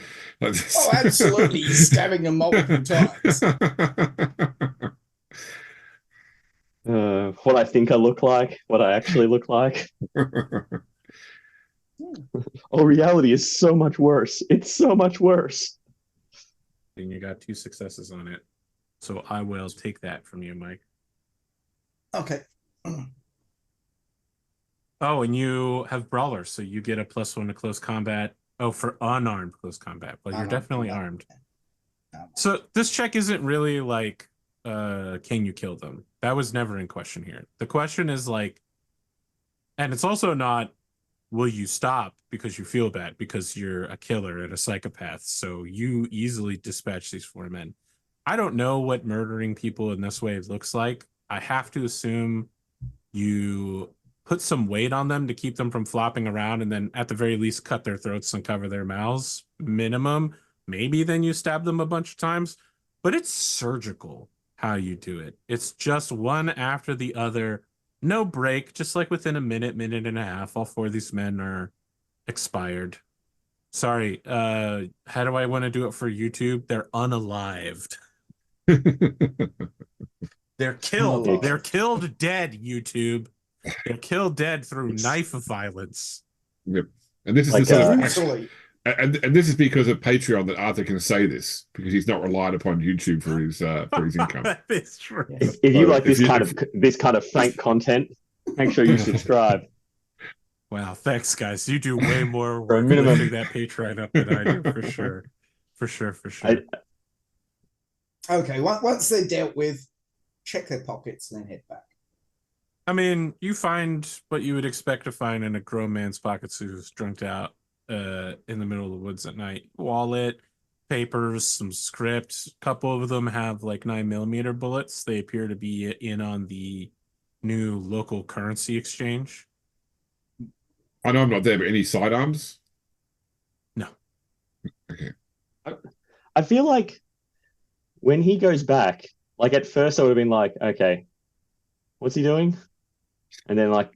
Oh, absolutely. He's stabbing them multiple times. What I think I look like, what I actually look like. Oh, reality is so much worse. It's so much worse. And you got 2 successes on it. So I will take that from you, Mike. Okay. Oh, and you have Brawler, so you get a +1 to close combat. Oh, for unarmed close combat, but you're definitely armed. So this check isn't really like, can you kill them? That was never in question here. The question is like, and it's also not, will you stop because you feel bad because you're a killer and a psychopath, so you easily dispatch these 4 men. I don't know what murdering people in this way looks like. I have to assume you put some weight on them to keep them from flopping around, and then at the very least cut their throats and cover their mouths, minimum. Maybe then you stab them a bunch of times, but it's surgical how you do it. It's just one after the other, no break, just like within a minute, minute and a half, all 4 of these men are expired. Sorry, how do I want to do it for YouTube? They're unalived. They're killed. Unalived. They're killed dead, YouTube. They're killed dead through knife violence. Yep. And this is Like, the sort of Actually, and this is because of Patreon that Arthur can say this, because he's not relied upon YouTube for his income. That is true. If you like this kind of frank content, make sure you subscribe. Wow, thanks, guys. You do way more For a work minimum. lifting that Patreon up than I do, for sure. For sure. okay. Once they're dealt with, check their pockets and then head back. I mean, you find what you would expect to find in a grown man's pockets who's drunked out in the middle of the woods at night. Wallet, papers, some scripts. A couple of them have like 9mm bullets. They appear to be in on the new local currency exchange. I know I'm not there, but any sidearms? No. Okay. I feel like when he goes back, like at first I would have been like, okay, what's he doing? And then like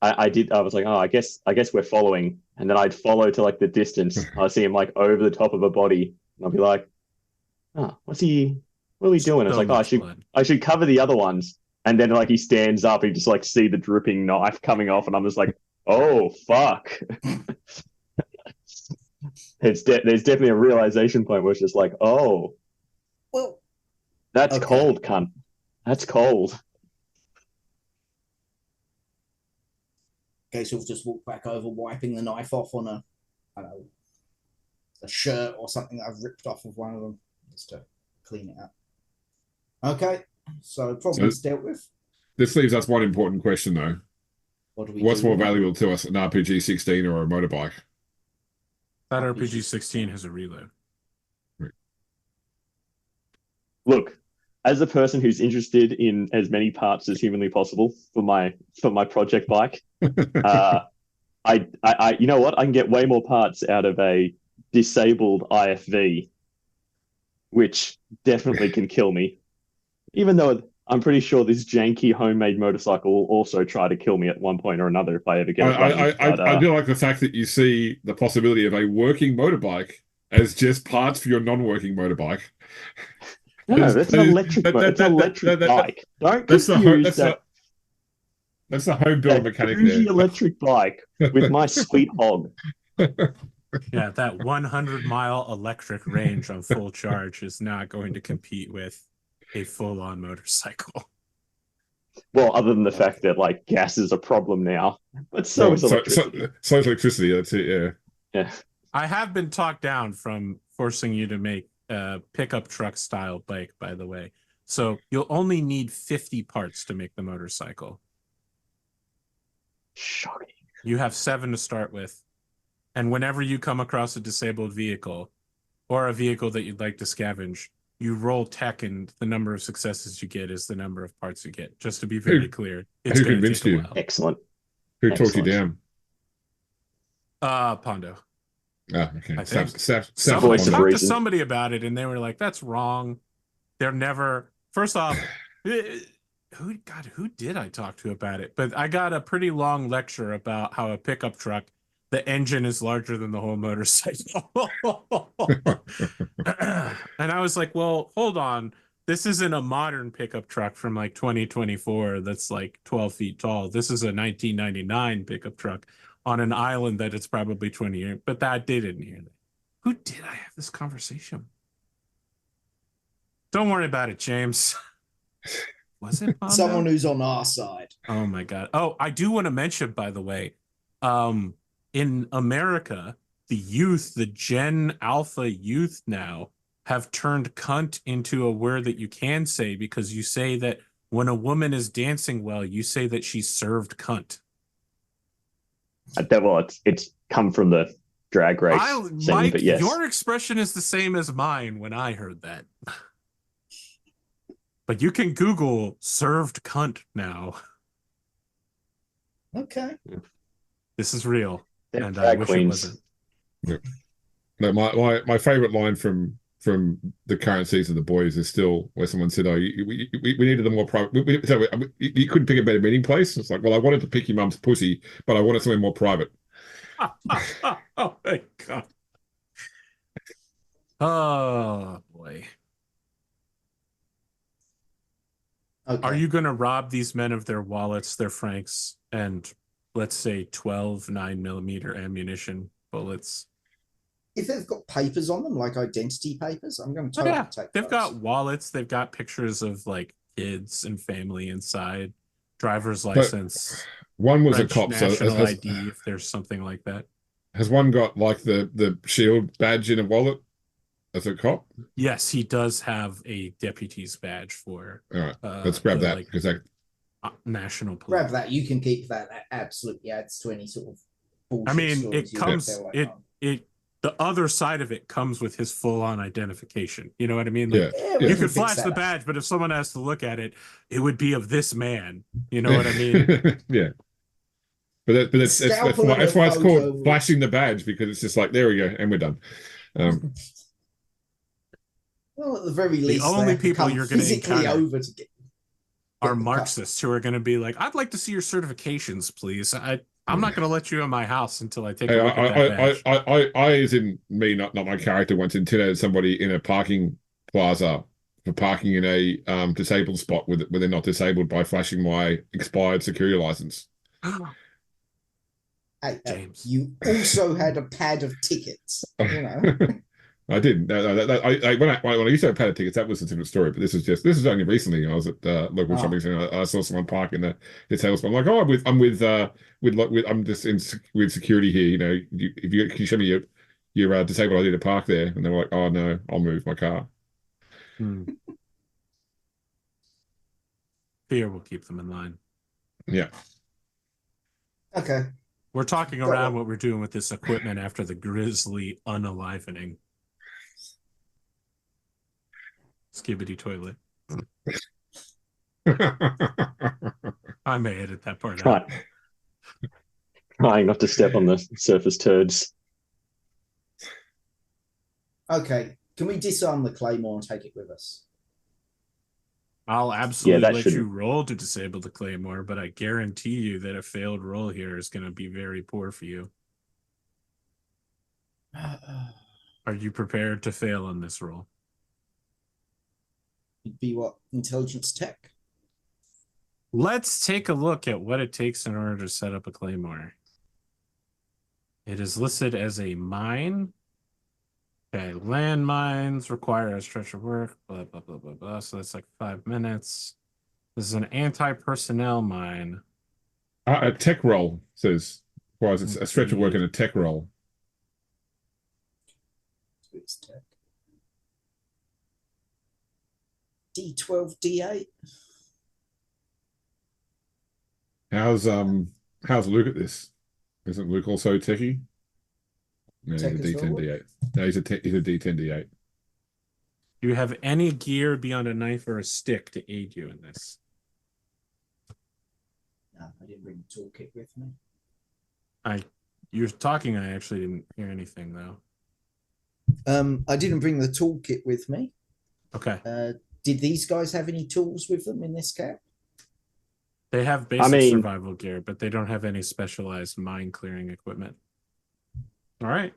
I was like, oh, I guess we're following. And then I'd follow to like the distance. I'd see him like over the top of a body. And I'd be like, oh, what are we doing? It's like, oh, I should cover the other ones. And then like he stands up, and you just like see the dripping knife coming off, and I'm just like, oh fuck. There's definitely a realization point where it's just like, oh, Well, that's okay. cold, cunt. That's cold. Okay, so we'll just walk back over, wiping the knife off on a shirt or something that I've ripped off of one of them, just to clean it up. Okay, so problems dealt with. This leaves us one important question though. What do we What's do more now? valuable to us, an RPG-16 or a motorbike? That RPG-16 has a reload. Look, as a person who's interested in as many parts as humanly possible for my project bike, I you know what? I can get way more parts out of a disabled IFV, which definitely can kill me. Even though I'm pretty sure this janky homemade motorcycle will also try to kill me at one point or another if I ever get it running. I do like the fact that you see the possibility of a working motorbike as just parts for your non-working motorbike. No, that's an electric bike. Don't confuse that. That's the home build mechanic there. Electric bike with my sweet hog. Yeah, that 100-mile electric range on full charge is not going to compete with a full-on motorcycle. Well, other than the fact that like gas is a problem now, but so is electricity. So is electricity. That's it. Yeah. Yeah. I have been talked down from forcing you to make a pickup truck style bike, by the way. So you'll only need 50 parts to make the motorcycle. Shocking. You have 7 to start with. And whenever you come across a disabled vehicle or a vehicle that you'd like to scavenge, you roll tech, and the number of successes you get is the number of parts you get. Just to be very clear. It's who convinced take a you? while. Excellent. Who talked you down? Pondo. Ah, okay. I think. Staff I voice of talked to reason. somebody about it, and they were like, "That's wrong. They're never." First off, who did I talk to about it? But I got a pretty long lecture about how a pickup truck, the engine is larger than the whole motorcycle. And I was like, well, hold on. This isn't a modern pickup truck from like 2024 that's like 12 feet tall. This is a 1999 pickup truck on an island that it's probably 20 years. But that didn't hear that. Who did I have this conversation with? Don't worry about it, James. Was it Someone who's on our side? Oh my God. Oh, I do want to mention, by the way, in America, the youth, the Gen Alpha youth now have turned cunt into a word that you can say, because you say that when a woman is dancing well, you say that she's served cunt. Well, it's come from the Drag Race scene, Mike, but yes. your expression is the same as mine when I heard that. But you can Google served cunt now. Okay. This is real. They're and I drag wish queens. it wasn't. Yeah. No, my favorite line from the current season of The Boys is still where someone said, "Oh, we needed a more private. You couldn't pick a better meeting place." It's like, well, I wanted to pick your mum's pussy, but I wanted somewhere more private. Oh my God. Oh boy. Okay. Are you going to rob these men of their wallets, their francs, and let's say 12 9mm ammunition bullets? If they've got papers on them, like identity papers, I'm going to Oh, totally yeah. take They've those. got wallets. They've got pictures of like kids and family inside, driver's license. One was French a cop, so national ID, if there's something like that. Has one got like the shield badge in a wallet as a cop? Yes, he does have a deputy's badge for. All right, let's grab that, like, because that national police. Grab that. You can keep that. That absolutely adds to any sort of bullshit. I mean, stories it you comes tell, like, it the other side of it comes with his full-on identification. You know what I mean? Like, yeah. we you can could fix flash that the up. badge, but if someone has to look at it, it would be of this man. You know what I mean? Yeah. But that's why it's called flashing the badge, because it's just like, there we go, and we're done. Well, at the very The least, only people you're going to physically encounter over to get are Marxists who are going to be like, "I'd like to see your certifications, please. I'm not going to let you in my house until I take a look at that badge." I, as in me, not my character, once intimidated somebody in a parking plaza for parking in a disabled spot when they're not disabled by flashing my expired security license. James, you also had a pad of tickets. You know, I didn't. When I used to have pad tickets, that was a different story. But this is only recently. I was at local shopping center. I saw someone park in the disabled spot. I'm like, oh, I'm just with security here. You know, can you show me your disabled ID to park there? And they were like, oh no, I'll move my car. Fear will keep them in line. Yeah. okay. We're talking around what we're doing with this equipment after the grisly unalivening. Skibbity toilet. I may edit that part out. Trying not to step on the surface turds. Okay. Can we disarm the claymore and take it with us? I'll absolutely let you roll to disable the claymore, but I guarantee you that a failed roll here is going to be very poor for you. Are you prepared to fail on this roll? It'd be what? Intelligence tech? Let's take a look at what it takes in order to set up a claymore. It is listed as a mine. Okay, landmines require a stretch of work, blah, blah, blah, blah, blah. So that's like 5 minutes. This is an anti-personnel mine. A tech roll says, well, it's a stretch of work and a tech roll. Tech. D12, D8. How's Luke at this? Isn't Luke also techie? No, he's a D10, D8. No, he's a D10, D8. Do you have any gear beyond a knife or a stick to aid you in this? No, I didn't bring the toolkit with me. You're talking. I actually didn't hear anything though. I didn't bring the toolkit with me. Okay. Did these guys have any tools with them in this camp? They have basic survival gear, but they don't have any specialized mine clearing equipment. All right.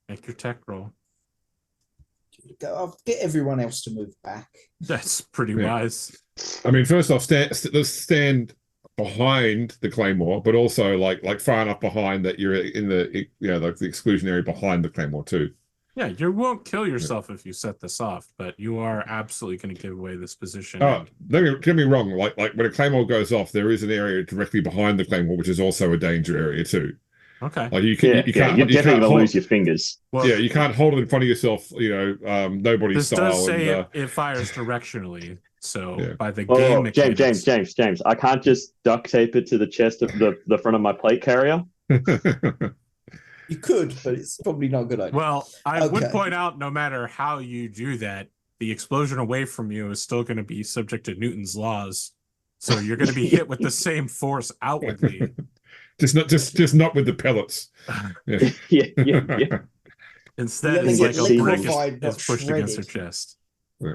Make your tech roll. I'll get everyone else to move back. That's pretty wise. I mean, first off, let's stand behind the claymore, but also like far enough behind that you're in the like the exclusion area behind the claymore too. Yeah, you won't kill yourself if you set this off, but you are absolutely going to give away this position. Oh, don't get me wrong. Like when a claymore goes off, there is an area directly behind the claymore, which is also a danger area too. Okay. Like you can't. You're definitely gonna lose your fingers. Well, you can't hold it in front of yourself. Nobody's this style. This does say it fires directionally. So by the game mechanics... James, I can't just duct tape it to the chest of the front of my plate carrier. You could, but it's probably not a good idea. Well, I would point out, no matter how you do that, the explosion away from you is still going to be subject to Newton's laws. So you're going to be hit with the same force outwardly. just not with the pellets. Yeah. Instead, it's like a brick is pushed against her chest. Yeah.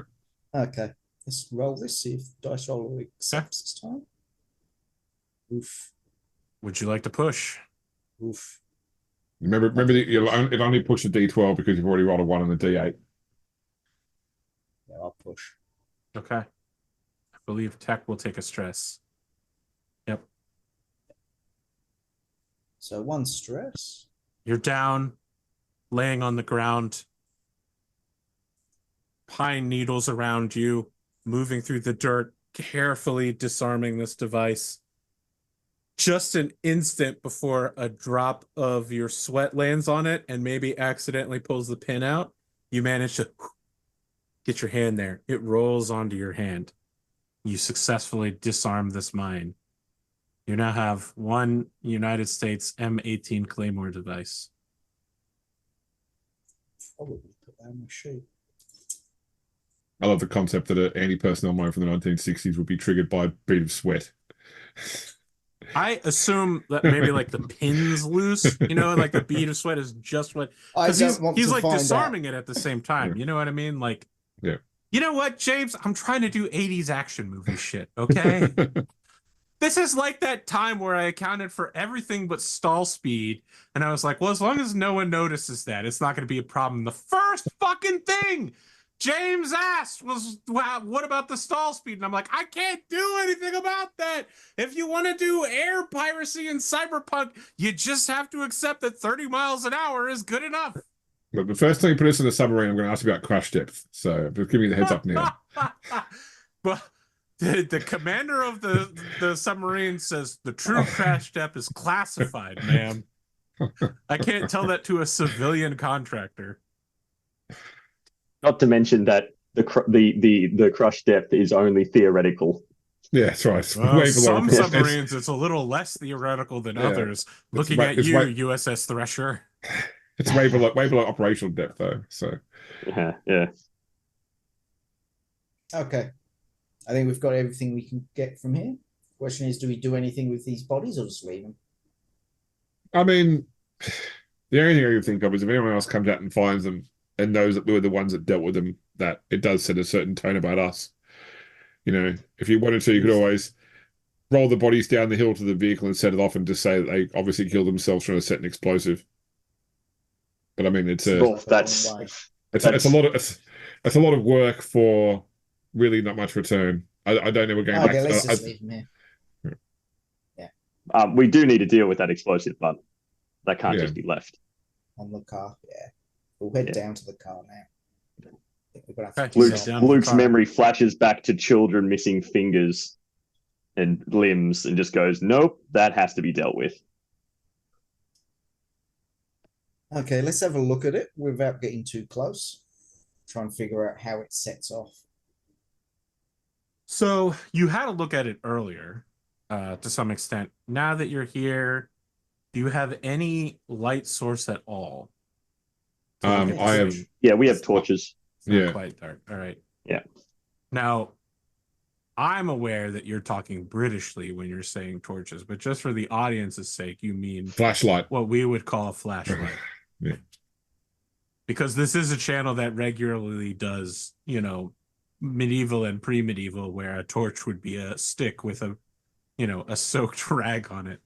Okay. Let's roll this, see if dice roll accepts this time. Oof. Would you like to push? Oof. Remember it only pushed a D12 because you've already rolled a 1 and a D8. Yeah, I'll push. Okay. I believe tech will take a stress. Yep. So 1 stress. You're down, laying on the ground. Pine needles around you, moving through the dirt, carefully disarming this device. Just an instant before a drop of your sweat lands on it and maybe accidentally pulls the pin out, you manage to get your hand there. It rolls onto your hand. You successfully disarm this mine. You now have 1 United States M18 Claymore device. Probably put that on my sheet. I love the concept that an anti-personnel mine from the 1960s would be triggered by a bead of sweat. I assume that maybe like the pin's loose, like the bead of sweat is just what, because he's like disarming it at the same time. You know what I mean? Like, yeah. You know what, James? I'm trying to do 80s action movie shit. Okay. This is like that time where I accounted for everything but stall speed, and I was like, well, as long as no one notices that, it's not going to be a problem. The first fucking thing James asked was, wow, what about the stall speed? And I'm like, I can't do anything about that. If you want to do air piracy in Cyberpunk, you just have to accept that 30 miles an hour is good enough. But the first time you put us in the submarine, I'm going to ask you about crash depth. So just give me the heads up now. But the commander of the submarine says the true crash depth is classified, ma'am. I can't tell that to a civilian contractor. Not to mention that the crush depth is only theoretical. Yeah, that's right. Well, some submarines, it's a little less theoretical than others. Looking at you, USS Thresher. It's way below operational depth, though. So yeah. Okay. I think we've got everything we can get from here. Question is, do we do anything with these bodies or just leave them? I mean, the only thing I can think of is if anyone else comes out and finds them and knows that we were the ones that dealt with them, that it does set a certain tone about us. If you wanted to, you could always roll the bodies down the hill to the vehicle and set it off and just say that they obviously killed themselves trying to set an explosive. But I mean, it's a lot of work for really not much return. I don't know. We're going back. Let's just leave them here. Yeah. We do need to deal with that explosive, but that can't just be left on the car. Yeah, we'll head down to the car now. Luke's memory flashes back to children missing fingers and limbs, and just goes, "Nope, that has to be dealt with." Okay, let's have a look at it without getting too close. Try and figure out how it sets off. So you had a look at it earlier, to some extent. Now that you're here, do you have any light source at all? I have. Yeah, we have torches. It's not quite dark. All right. Yeah. Now, I'm aware that you're talking Britishly when you're saying torches, but just for the audience's sake, you mean Flashlight. what we would call a flashlight. Yeah. Because this is a channel that regularly does, medieval and pre-medieval, where a torch would be a stick with a, a soaked rag on it.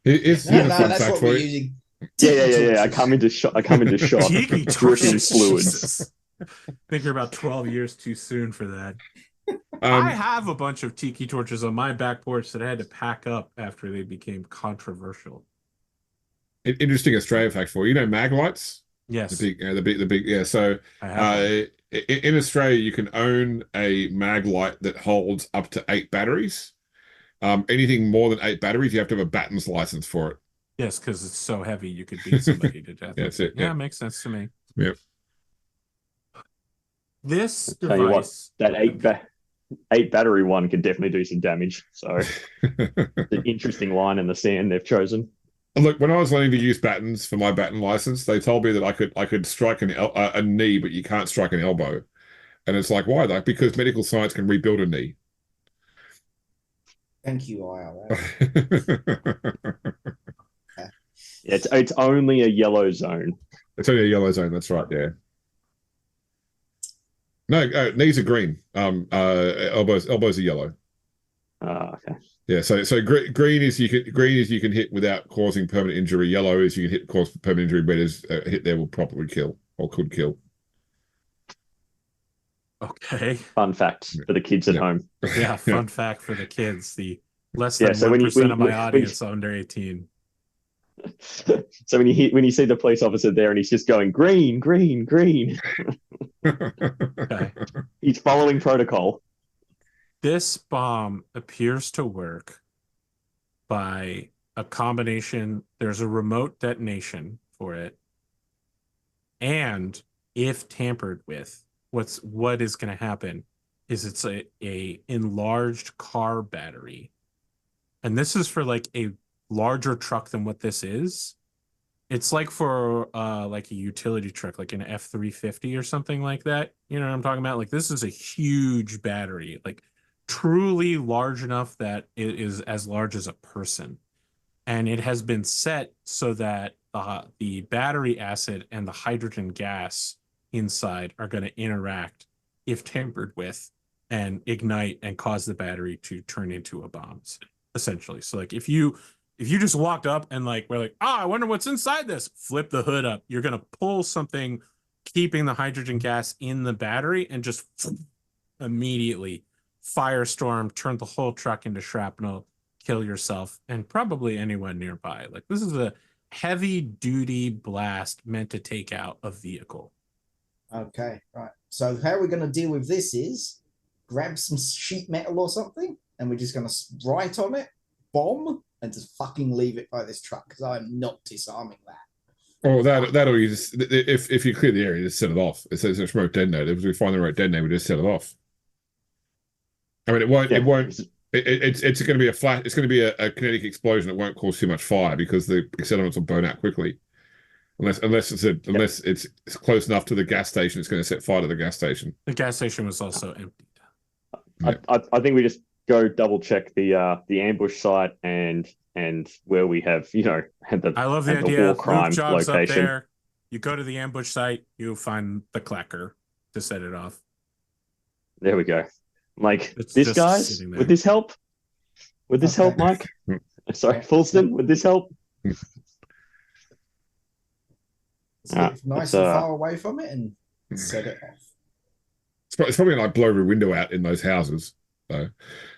Here's No, a fun that's fact what for we're you. using. Yeah. I come into shock. Tiki dripping torches. fluids. Jesus. I think you're about 12 years too soon for that. Um, I have a bunch of tiki torches on my back porch that I had to pack up after they became controversial. Interesting Australia fact for you. You know mag lights? Yes, The big. Yeah. So, I have one. in Australia, you can own a mag light that holds up to 8 batteries. Anything more than 8 batteries, you have to have a batten's license for it. Yes, because it's so heavy you could beat somebody to death. Yeah, that's it. Yeah, Yeah. it makes sense to me. Yep. This Tell you what, device, that 8 battery one could definitely do some damage. So, the interesting line in the sand they've chosen. Look, when I was learning to use battens for my batten license, they told me that I could strike a knee, but you can't strike an elbow. And it's like, why? Like, because medical science can rebuild a knee. Thank you, IRL. It's only a yellow zone. It's only a yellow zone. That's right. Yeah. No, knees are green. Elbows are yellow. Okay. Yeah. So green is you can hit without causing permanent injury. Yellow is you can cause permanent injury, but a hit there will probably kill or could kill. okay. Fun fact for the kids at home. Yeah, fun fact for the kids. The less than so 1% of my audience under 18. So when you see the police officer there and he's just going green, green, green. Okay. He's following protocol. This bomb appears to work by a combination. There's a remote detonation for it. And if tampered with, what is going to happen is it's a enlarged car battery. And this is for like a larger truck than what this is. It's like for like a utility truck, like an F-350 or something like that. You know what I'm talking about? Like this is a huge battery, like truly large enough that it is as large as a person. And it has been set so that the battery acid and the hydrogen gas inside are going to interact if tampered with and ignite and cause the battery to turn into a bomb, essentially. So like if you just walked up and like we're like, I wonder what's inside this, flip the hood up, you're going to pull something keeping the hydrogen gas in the battery and just immediately firestorm, turn the whole truck into shrapnel, kill yourself and probably anyone nearby. Like this is a heavy duty blast meant to take out a vehicle. Okay, right. So how we're going to deal with this is grab some sheet metal or something, and we're just going to write on it, bomb, and just fucking leave it by this truck because I'm not disarming that. Oh, that'll you just if you clear the area, just set it off. It says it's remote detonator. If we find the right detonator, we just set it off. I mean, it won't. It's going to be a flat. It's going to be a kinetic explosion. It won't cause too much fire because the accelerants will burn out quickly. Unless it's close enough to the gas station, it's going to set fire to the gas station. The gas station was also emptied. I think we just go double check the ambush site and where we have had the I love the idea. War crime jobs location. Up there. You go to the ambush site, you find the clacker to set it off. There we go. Like this, guys, would this help? Would this help, Mike? Sorry, Fulston, would this help? Nice and far away from it and set it off. It's probably like blow the window out in those houses.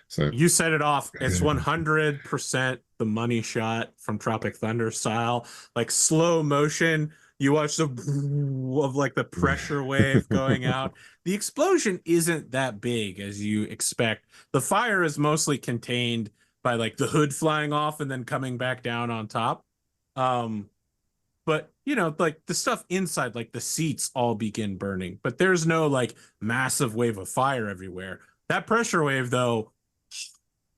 So you set it off. It's 100% the money shot from Tropic Thunder style, like slow motion. You watch the pressure wave going out. The explosion isn't that big as you expect. The fire is mostly contained by like the hood flying off and then coming back down on top. But like the stuff inside, like the seats all begin burning, but there's no like massive wave of fire everywhere. That pressure wave though,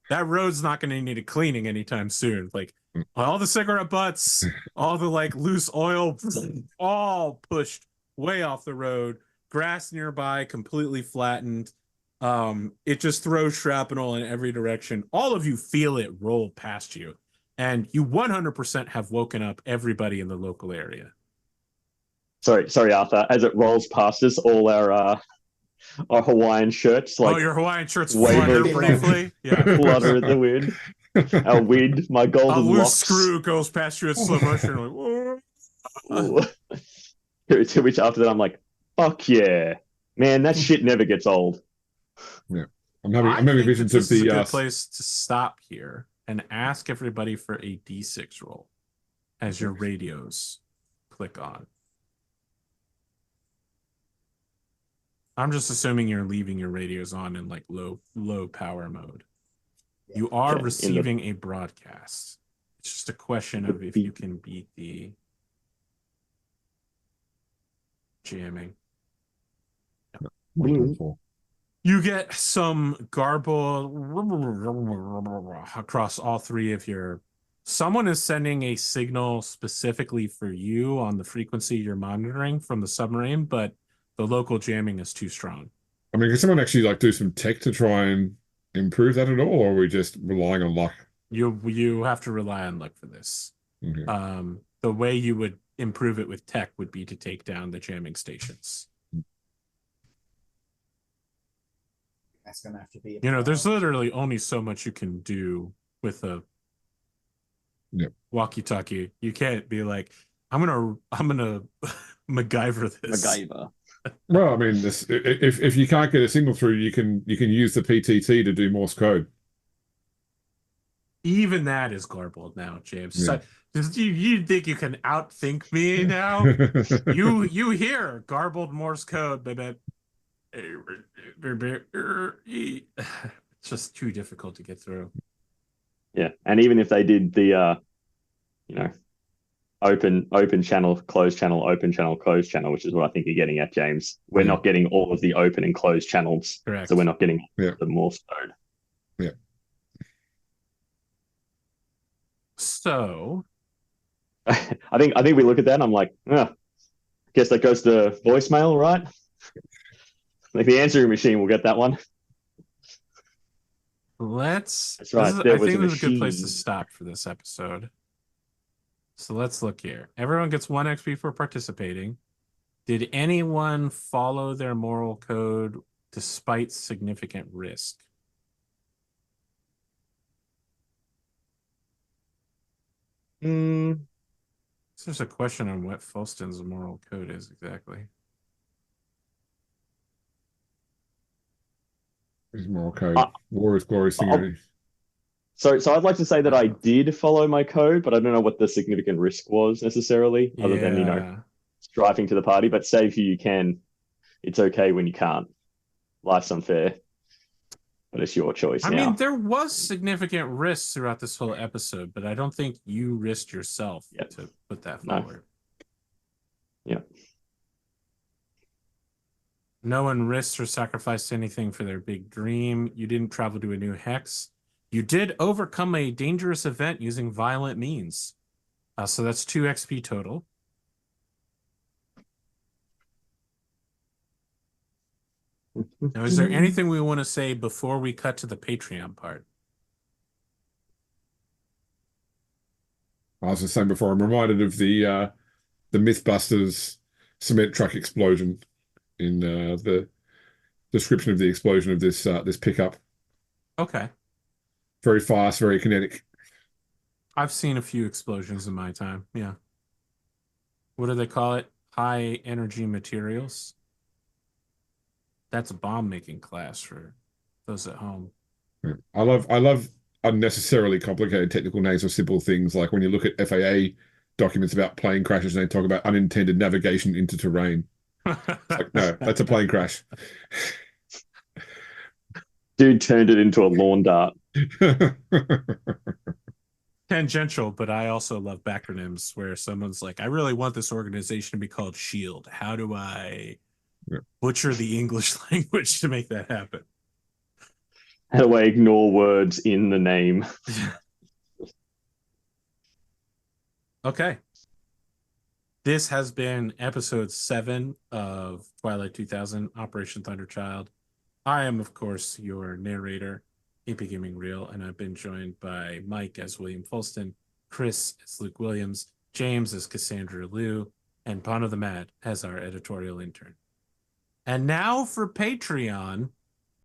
that road's not going to need a cleaning anytime soon. Like all the cigarette butts, all the like loose oil, all pushed way off the road. Grass nearby completely flattened. It just throws shrapnel in every direction. All of you feel it roll past you, and you 100% have woken up everybody in the local area. Sorry, Arthur. As it rolls past us, all our Hawaiian shirts, like, your Hawaiian shirts waver flutter briefly. Yeah. flutter in the wind. Our wind, my A golden loose locks. screw goes past you in slow motion. Like, whoa. Ooh. To which after that, I'm like, fuck yeah, man, that shit never gets old. Yeah, I'm having think visions that of this is a the good place to stop here and ask everybody for a D6 roll as your radios click on. I'm just assuming you're leaving your radios on in like low power mode. You are receiving a broadcast. It's just a question of if you can beat the jamming. You get some garble across all three of your... Someone is sending a signal specifically for you on the frequency you're monitoring from the submarine, but the local jamming is too strong. I mean, can someone actually like do some tech to try and improve that at all, or are we just relying on luck? You have to rely on luck for this. Okay. The way you would improve it with tech would be to take down the jamming stations. That's gonna have to be. There's literally only so much you can do with a walkie-talkie. You can't be like, I'm gonna MacGyver this. MacGyver. Well, I mean, if you can't get a signal through, you can use the PTT to do Morse code. Even that is garbled now, James. Yeah. So, you think you can outthink me now? you hear garbled Morse code, but it's just too difficult to get through. Yeah, and even if they did the open channel, closed channel, open channel, closed channel, which is what I think you're getting at, James. We're not getting all of the open and closed channels. Correct. So we're not getting the Morse code. Yeah. So I think we look at that and I'm like, guess that goes to voicemail, right? Like the answering machine will get that one. That's right. I think this is a good place to stop for this episode. So let's look here. Everyone gets 1 XP for participating. Did anyone follow their moral code despite significant risk? There's a question on what Fulston's moral code is exactly. His moral code. War is glorious thing. So I'd like to say that I did follow my code, but I don't know what the significant risk was necessarily, other than, striving to the party. But save who you can. It's okay when you can't. Life's unfair. But it's your choice now. I mean, there was significant risk throughout this whole episode, but I don't think you risked yourself to put that forward. Yeah. No one risked or sacrificed anything for their big dream. You didn't travel to a new hex. You did overcome a dangerous event using violent means. So that's 2 XP total. Now, is there anything we want to say before we cut to the Patreon part? I was just saying before, I'm reminded of the Mythbusters cement truck explosion in the description of the explosion of this pickup. Okay. Very fast, very kinetic. I've seen a few explosions in my time. Yeah. What do they call it? High energy materials. That's a bomb making class for those at home. Yeah. I love unnecessarily complicated technical names for simple things, like when you look at FAA documents about plane crashes and they talk about unintended navigation into terrain. It's like, no, that's a plane crash. Dude turned it into a lawn dart. Tangential, but I also love backronyms where someone's like, I really want this organization to be called SHIELD. How do I butcher the English language to make that happen? How do I ignore words in the name? Okay. This has been episode 7 of Twilight 2000, Operation Thunderchild. I am, of course, your narrator, APGamingREAL, and I've been joined by Mike as William Fulston, Chris as Luke Williams, James as Cassandra Liew, and Bono the Mad as our editorial intern. And now for Patreon,